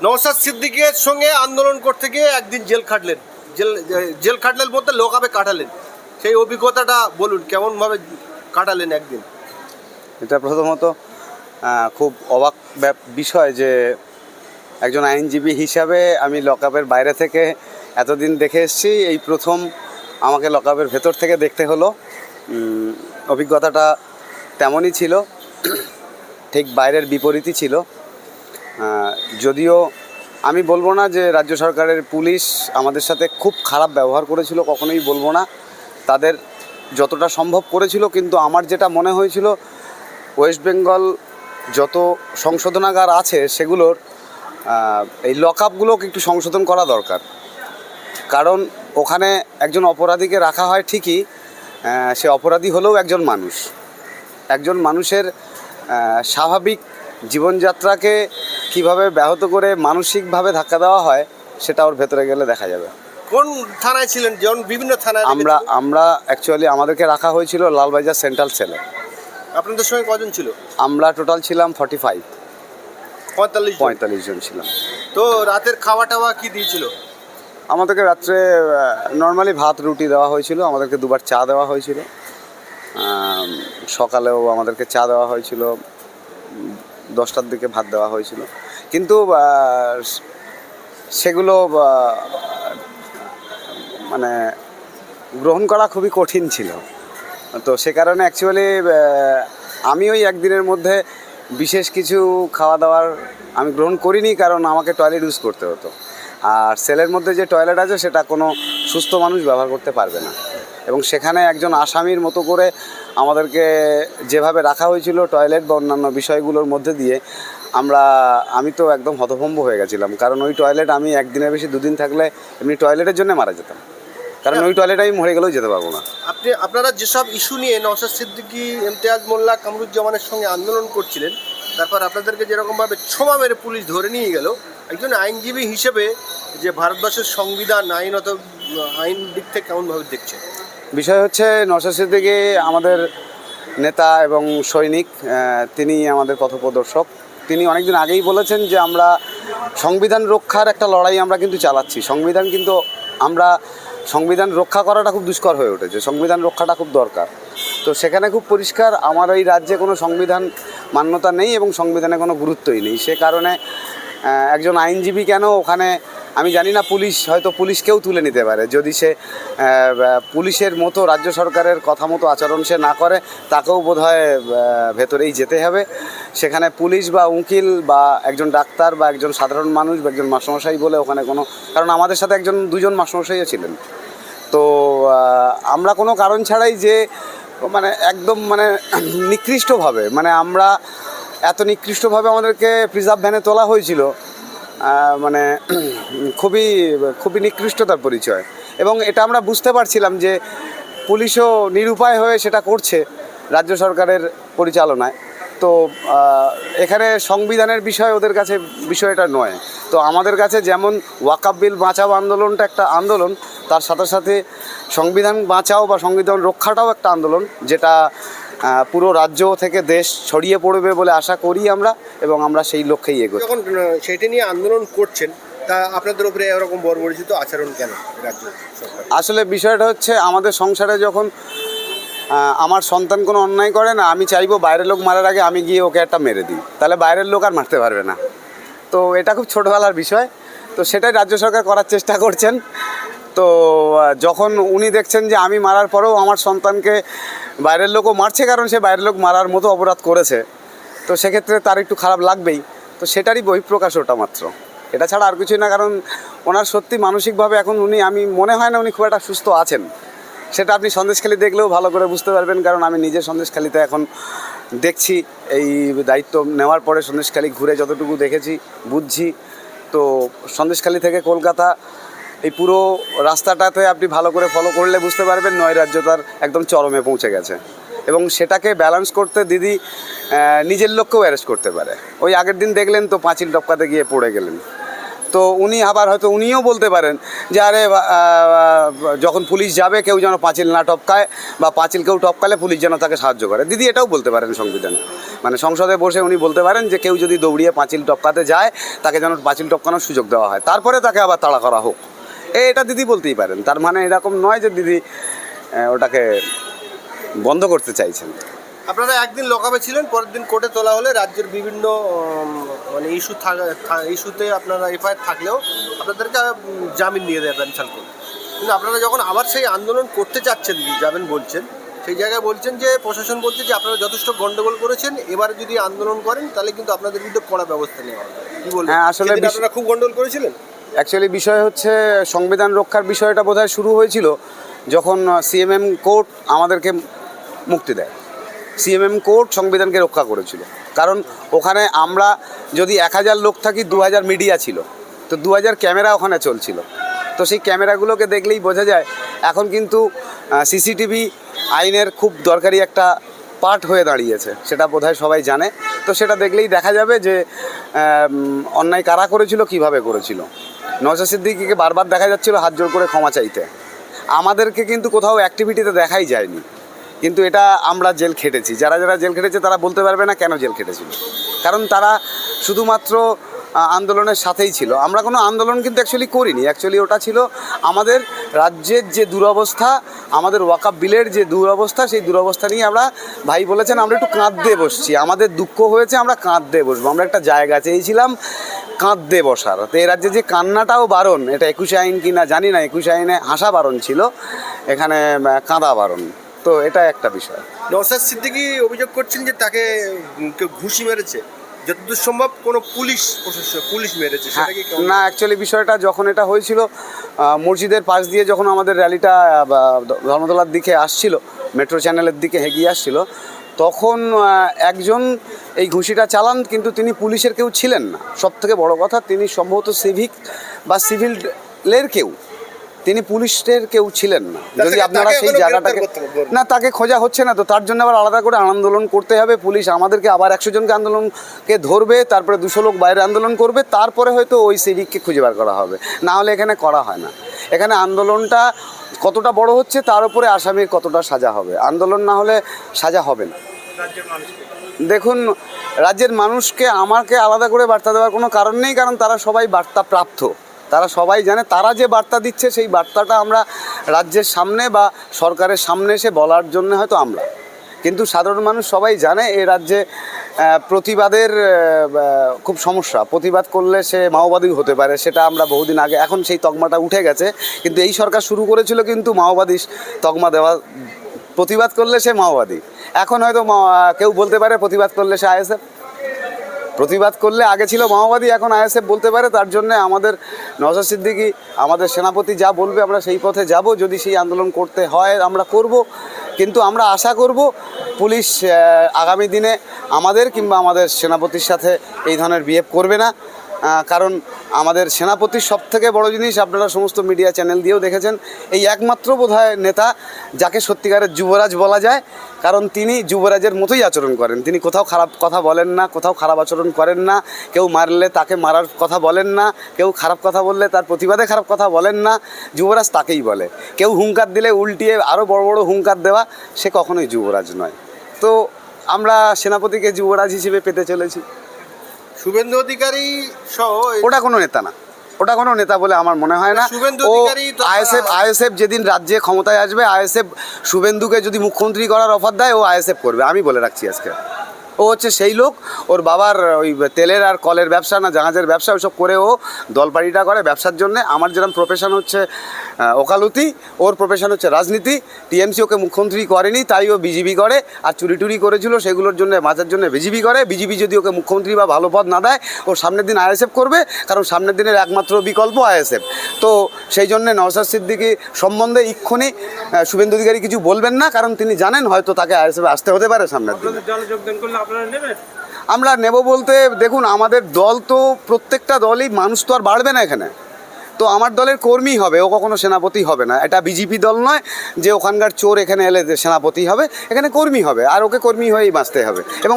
নওশাদ সিদ্দিকীর সঙ্গে আন্দোলন করতে গিয়ে একদিন জেল খাটলেন, জেল খাটলেন বলতে লোকাবে কাটালেন। সেই অভিজ্ঞতাটা বলুন, কেমনভাবে কাটালেন একদিন? এটা প্রথমত খুব অবাক বিষয় যে একজন আইনজীবী হিসাবে আমি লকআপের বাইরে থেকে এতদিন দেখে এসেছি, এই প্রথম আমাকে লকআপের ভেতর থেকে দেখতে হলো। অভিজ্ঞতাটা তেমনই ছিল, ঠিক বাইরের বিপরীতই ছিল। যদিও আমি বলবো না যে রাজ্য সরকারের পুলিশ আমাদের সাথে খুব খারাপ ব্যবহার করেছিল, কখনোই বলবো না। তাদের যতটা সম্ভব করেছিল, কিন্তু আমার যেটা মনে হয়েছিল ওয়েস্ট বেঙ্গল যত সংশোধনাগার আছে সেগুলোর এই লকআপগুলোকে একটু সংশোধন করা দরকার। কারণ ওখানে একজন অপরাধীকে রাখা হয় ঠিকই, সে অপরাধী হলেও একজন মানুষ, একজন মানুষের স্বাভাবিক জীবনযাত্রাকে কিভাবে ব্যাহত করে মানসিকভাবে ধাক্কা দেওয়া হয় সেটা ওর ভেতরে গেলে দেখা যাবে। কোন থানায় ছিলেন? যেমন বিভিন্ন থানায় আমরা অ্যাকচুয়ালি আমাদেরকে রাখা হয়েছিল লালবাজার সেন্ট্রাল সেলে। আপনাদের সঙ্গে কজন ছিল? আমরা টোটাল ছিলাম 45 45 জন ছিলাম। তো রাতের খাওয়া টাওয়া কি দিয়েছিল? আমাদেরকে রাত্রে নর্মালি ভাত রুটি দেওয়া হয়েছিল, আমাদেরকে দুবার চা দেওয়া হয়েছিল, সকালেও আমাদেরকে চা দেওয়া হয়েছিল, 10টার দিকে ভাত দেওয়া হয়েছিল। কিন্তু সেগুলো মানে গ্রহণ করা খুবই কঠিন ছিল। তো সে কারণে অ্যাকচুয়ালি আমি ওই একদিনের মধ্যে বিশেষ কিছু খাওয়া দাওয়ার আমি গ্রহণ করিনি, কারণ আমাকে টয়লেট ইউজ করতে হতো। আর সেলের মধ্যে যে টয়লেট আছে সেটা কোনো সুস্থ মানুষ ব্যবহার করতে পারবে না, এবং সেখানে একজন আসামির মতো করে আমাদেরকে যেভাবে রাখা হয়েছিল টয়লেট বা অন্যান্য বিষয়গুলোর মধ্যে দিয়ে আমি তো একদম হতভম্ব হয়ে গেছিলাম। কারণ ওই টয়লেট আমি একদিনের বেশি দুদিন থাকলে এমনি টয়লেটের জন্য মারা যেতাম, কারণ ওই টয়লেটে আমি মরে গেলেও যেতে পারবো না। আপনারা যেসব ইস্যু নিয়ে নওশাদ সিদ্দিকী, ইমতিয়াজ মোল্লা, কামরুজ্জামানের সঙ্গে আন্দোলন করছিলেন, তারপর আপনাদেরকে যেরকমভাবে ছোমা মেরে পুলিশ ধরে নিয়ে গেল, একজন আইনজীবী হিসেবে যে ভারতবর্ষের সংবিধান আইন দিক থেকে কেমনভাবে দেখছেন? বিষয় হচ্ছে নওশাদ সিদ্দিকী আমাদের নেতা এবং সৈনিক, তিনি আমাদের পথপ্রদর্শক। তিনি অনেকদিন আগেই বলেছেন যে আমরা সংবিধান রক্ষার একটা লড়াই আমরা কিন্তু চালাচ্ছি। সংবিধান রক্ষা করাটা খুব দুষ্কর হয়ে উঠেছে, সংবিধান রক্ষাটা খুব দরকার। তো সেখানে খুব পরিষ্কার আমার এই রাজ্যে কোনো সংবিধান মান্যতা নেই এবং সংবিধানে কোনো গুরুত্বই নেই। সে কারণে একজন আইনজীবী কেন ওখানে আমি জানি না, পুলিশকেও তুলে নিতে পারে যদি সে পুলিশের মতো রাজ্য সরকারের কথা মতো আচরণ সে না করে, তাকেও বোধহয় ভেতরেই যেতে হবে। সেখানে পুলিশ বা উকিল বা একজন ডাক্তার বা একজন সাধারণ মানুষ বা একজন মাস্টারমশাই বলে ওখানে কারণ আমাদের সাথে দুজন মাস্টারমশাইও ছিলেন। তো আমরা কোনো কারণ ছাড়াই যে একদম নিকৃষ্টভাবে আমরা এত নিকৃষ্টভাবে আমাদেরকে প্রিজার্ভ ভ্যানে তোলা হয়েছিল, খুবই খুবই নিকৃষ্টতার পরিচয়। এবং এটা আমরা বুঝতে পারছিলাম যে পুলিশও নিরুপায় হয়ে সেটা করছে রাজ্য সরকারের পরিচালনায়। তো এখানে সংবিধানের বিষয় ওদের কাছে বিষয়টা নয়। তো আমাদের কাছে যেমন ওয়াকআপ বিল বাঁচাও আন্দোলনটা একটা আন্দোলন, তার সাথে সাথে সংবিধান বাঁচাও বা সংবিধান রক্ষাটাও একটা আন্দোলন, যেটা পুরো রাজ্য থেকে দেশ ছড়িয়ে পড়বে বলে আশা করি আমরা, এবং আমরা সেই লক্ষ্যেই এগোই। যখন সেটা নিয়ে আন্দোলন করছেন, তা আপনাদের উপরে এরকম বর্বরিচিত আচরণ কেন রাজ্য সরকার? আসলে বিষয়টা হচ্ছে আমাদের সংসারে যখন আমার সন্তান কোনো অন্যায় করে না, আমি চাইবো বাইরের লোক মারার আগে আমি গিয়ে ওকে একটা মেরে দিই, তাহলে বাইরের লোক আর মারতে পারবে না। তো এটা খুব ছোটোবেলার বিষয়, তো সেটাই রাজ্য সরকার করার চেষ্টা করছেন। তো যখন উনি দেখছেন যে আমি মারার পরেও আমার সন্তানকে বাইরের লোকও মারছে, কারণ সে বাইরের লোক মারার মতো অপরাধ করেছে, তো সেক্ষেত্রে তার একটু খারাপ লাগবেই। তো সেটারই বহিঃপ্রকাশ ওটা মাত্র, এটা ছাড়া আর কিছুই না। কারণ ওনার সত্যি মানসিকভাবে এখন আমি মনে হয় না উনি খুব একটা সুস্থ আছেন। সেটা আপনি সন্দেশখালী দেখলেও ভালো করে বুঝতে পারবেন, কারণ আমি নিজে সন্দেশখালীতে এখন দেখছি, এই দায়িত্ব নেওয়ার পরে সন্দেশখালী ঘুরে যতটুকু দেখেছি বুঝছি। তো সন্দেশখালী থেকে কলকাতা এই পুরো রাস্তাটাতে আপনি ভালো করে ফলো করলে বুঝতে পারবেন নৈরাজ্যতার একদম চরমে পৌঁছে গেছে, এবং সেটাকে ব্যালেন্স করতে দিদি নিজের লোককেও অ্যারেস্ট করতে পারে। ওই আগের দিন দেখলেন তো পাঁচিল টপকাতে গিয়ে পড়ে গেলেন। তো উনি আবার হয়তো উনিও বলতে পারেন যে আরে যখন পুলিশ যাবে কেউ যেন পাঁচিল না টপকায়, বা পাঁচিল কেউ টপকালে পুলিশ যেন তাকে সাহায্য করে, দিদি এটাও বলতে পারেন সংবিধানে। মানে সংসদে বসে উনি বলতে পারেন যে কেউ যদি দৌড়িয়ে পাঁচিল টপকাতে যায় তাকে যেন পাঁচিল টপকানোর সুযোগ দেওয়া হয়, তারপরে তাকে আবার তাড়া করা হোক। এটা দিদি বলতেই পারেন, তার মানে এরকম নয় যে দিদি ওটাকে বন্ধ করতে চাইছেন। আপনারা একদিন লকআপে ছিলেন, পরের দিন কোর্টে তোলা হলে রাজ্যের বিভিন্ন মানে ইস্যুতে আপনারা এফআইআর থাকলেও আপনাদেরকে জামিন নিয়ে দেয় প্যানশন করে। কিন্তু আপনারা যখন আবার সেই আন্দোলন করতে চাচ্ছেন, যাবেন বলছেন, সেই জায়গায় বলছেন যে প্রশাসন বলছে যে আপনারা যথেষ্ট গন্ডগোল করেছেন, এবারে যদি আন্দোলন করেন তাহলে কিন্তু আপনাদের বিরুদ্ধে কড়া ব্যবস্থা নেওয়া হবে। কি বলবেন? হ্যাঁ, আসলে আপনারা খুব গন্ডগোল করেছিলেন। অ্যাকচুয়ালি বিষয় হচ্ছে সংবিধান রক্ষার বিষয়টা বোধহয় শুরু হয়েছিল যখন সিএমএম কোর্ট আমাদেরকে মুক্তি দেয়। সিএমএম কোর্ট সংবিধানকে রক্ষা করেছিল, কারণ ওখানে আমরা যদি 1000 লোক থাকি, 2000 মিডিয়া ছিল, তো 2000 ক্যামেরা ওখানে চলছিল। তো সেই ক্যামেরাগুলোকে দেখলেই বোঝা যায় এখন কিন্তু সিসিটিভি আইনের খুব দরকারি একটা পার্ট হয়ে দাঁড়িয়েছে, সেটা বোধহয় সবাই জানে। তো সেটা দেখলেই দেখা যাবে যে অন্যায় কারা করেছিল, কিভাবে করেছিল। নওশাদ সিদ্দিকীকে বারবার দেখা যাচ্ছিল হাত জোর করে ক্ষমা চাইতে, আমাদেরকে কিন্তু কোথাও অ্যাক্টিভিটিতে দেখাই যায়নি। কিন্তু এটা আমরা জেল খেটেছি, যারা যারা জেল খেটেছে তারা বলতে পারবে না কেন জেল খেটেছিল, কারণ তারা শুধুমাত্র আন্দোলনের সাথেই ছিল। আমরা কোনো আন্দোলন কিন্তু অ্যাকচুয়ালি করিনি, অ্যাকচুয়ালি ওটা ছিল আমাদের রাজ্যের যে দুরবস্থা, আমাদের ওয়াকআপ বিলের যে দুরবস্থা, সেই দুরবস্থা নিয়ে আমরা, ভাই বলেছেন আমরা একটু কাঁদতে বসছি, আমাদের দুঃখ হয়েছে, আমরা কাঁদতে বসবো। আমরা একটা জায়গা চেয়েছিলাম কাঁদতে বসার, তো এই রাজ্যে যে কান্নাটাও বারণ, এটা 21 আইন কি না জানি না, 21 আইনে হাসা বারণ ছিল, এখানে কাঁদা বারণ। তো এটা একটা বিষয়। নওশাদ সিদ্দিকী অভিযোগ করছেন যে তাকে কেউ ঘুষি মেরেছে, যতদূর সম্ভব কোনো পুলিশ মেরেছে, সেটা কি? না, অ্যাকচুয়ালি বিষয়টা যখন এটা হয়েছিল মসজিদের পাশ দিয়ে যখন আমাদের র্যালিটা ধর্মতলার দিকে আসছিল, মেট্রো চ্যানেলের দিকে এগিয়ে আসছিল, তখন একজন এই ঘুষিটা চালান, কিন্তু তিনি পুলিশের কেউ ছিলেন না। সবথেকে বড় কথা, তিনি সম্ভবত সিভিক বা সিভিলের কেউ, তিনি পুলিশের কেউ ছিলেন না। যদি আপনারা সেই জায়গাটাকে না, তাকে খোঁজা হচ্ছে না, তো তার জন্য আবার আলাদা করে আন্দোলন করতে হবে। পুলিশ আমাদেরকে আবার 100 জনকে আন্দোলনকে ধরবে, তারপরে 200 লোক বাইরে আন্দোলন করবে, তারপরে হয়তো ওই সিভিককে খুঁজে বার করা হবে। না হলে এখানে করা হয় না। এখানে আন্দোলনটা কতটা বড় হচ্ছে তার উপরে আসামির কতটা সাজা হবে। আন্দোলন না হলে সাজা হবে না। দেখুন, রাজ্যের মানুষকে আমাকে আলাদা করে বার্তা দেওয়ার কোনো কারণ নেই, কারণ তারা সবাই বার্তা প্রাপ্ত, তারা সবাই জানে। তারা যে বার্তা দিচ্ছে সেই বার্তাটা আমরা রাজ্যের সামনে বা সরকারের সামনে এসে বলার জন্য হয়তো আমরা, কিন্তু সাধারণ মানুষ সবাই জানে এই রাজ্যে প্রতিবাদের খুব সমস্যা। প্রতিবাদ করলে সে মাওবাদী হতে পারে, সেটা আমরা বহুদিন আগে, এখন সেই তকমাটা উঠে গেছে, কিন্তু এই সরকার শুরু করেছিল কিন্তু মাওবাদী তকমা দেওয়া। প্রতিবাদ করলে সে মাওবাদী, এখন হয়তো কেউ বলতে পারে প্রতিবাদ করলে সে আইএসএফ। প্রতিবাদ করলে আগে ছিল মাওবাদী, এখন আইএসএফ বলতে পারে। তার জন্য আমাদের নওশাদ সিদ্দিকী, আমাদের সেনাপতি যা বলবে আমরা সেই পথে যাব। যদি সেই আন্দোলন করতে হয় আমরা করব, কিন্তু আমরা আশা করব পুলিশ আগামী দিনে আমাদের কিংবা আমাদের সেনাপতির সাথে এই ধরনের বিহেভ করবে না। কারণ আমাদের সেনাপতির সবথেকে বড় জিনিস, আপনারা সমস্ত মিডিয়া চ্যানেল দিয়েও দেখেছেন, এই একমাত্র বোধহয় নেতা যাকে সত্যিকারের যুবরাজ বলা যায়, কারণ তিনি যুবরাজের মতোই আচরণ করেন। তিনি কোথাও খারাপ কথা বলেন না, কোথাও খারাপ আচরণ করেন না, কেউ মারলে তাকে মারার কথা বলেন না, কেউ খারাপ কথা বললে তার প্রতিবাদে খারাপ কথা বলেন না। যুবরাজ তাকেই বলে। কেউ হুঙ্কার দিলে উল্টিয়ে আরও বড় বড় হুঙ্কার দেওয়া, সে কখনোই যুবরাজ নয়। তো আমরা সেনাপতিকে যুবরাজ হিসেবে পেতে চলেছি। শুভেন্দু অধিকারী সহ ওটা কোনো নেতা না, ওটা কোনো নেতা বলে আমার মনে হয় না। ও আইএসএফ যেদিন রাজ্যে ক্ষমতায় আসবে, আইএসএফ শুভেন্দুকে যদি মুখ্যমন্ত্রী করার অফার দেয়, ও আইএসএফ করবে, আমি বলে রাখছি আজকে। ও হচ্ছে সেই লোক, ওর বাবার ওই তেলের আর কলের ব্যবসা না জাহাজের ব্যবসা, ওইসব করে ও দলপাড়িটা করে ব্যবসার জন্যে। আমার যেরকম প্রফেশন হচ্ছে ওকালতি, ওর প্রফেশন হচ্ছে রাজনীতি। টিএমসি ওকে মুখ্যমন্ত্রী করেনি, তাই ও বিজেপি করে, আর চুরি টুরি করেছিল সেগুলোর জন্য বাঁচার জন্য বিজেপি করে। বিজেপি যদি ওকে মুখ্যমন্ত্রী বা ভালো পদ না দেয়, ও সামনের দিন আইএসএফ করবে, কারণ সামনের দিনের একমাত্র বিকল্প আইএসএফ। তো সেই জন্যে নওশাদ সিদ্দিকী সম্বন্ধে এক্ষুনি শুভেন্দু অধিকারী কিছু বলবেন না, কারণ তিনি জানেন হয়তো তাকে আইএসএফে আসতে হতে পারে সামনের দিনে। আমরা নেব বলতে, দেখুন আমাদের দল তো প্রত্যেকটা দলই, মানুষ তো আর বাড়বে না এখানে, তো আমার দলের কর্মী হবে, ও কখনো সেনাপতি হবে না। এটা বিজেপি দল নয় যে ওখানকার চোর এখানে এলে সেনাপতি হবে, এখানে কর্মী হবে, আর ওকে কর্মী হয়েই বাঁচতে হবে। এবং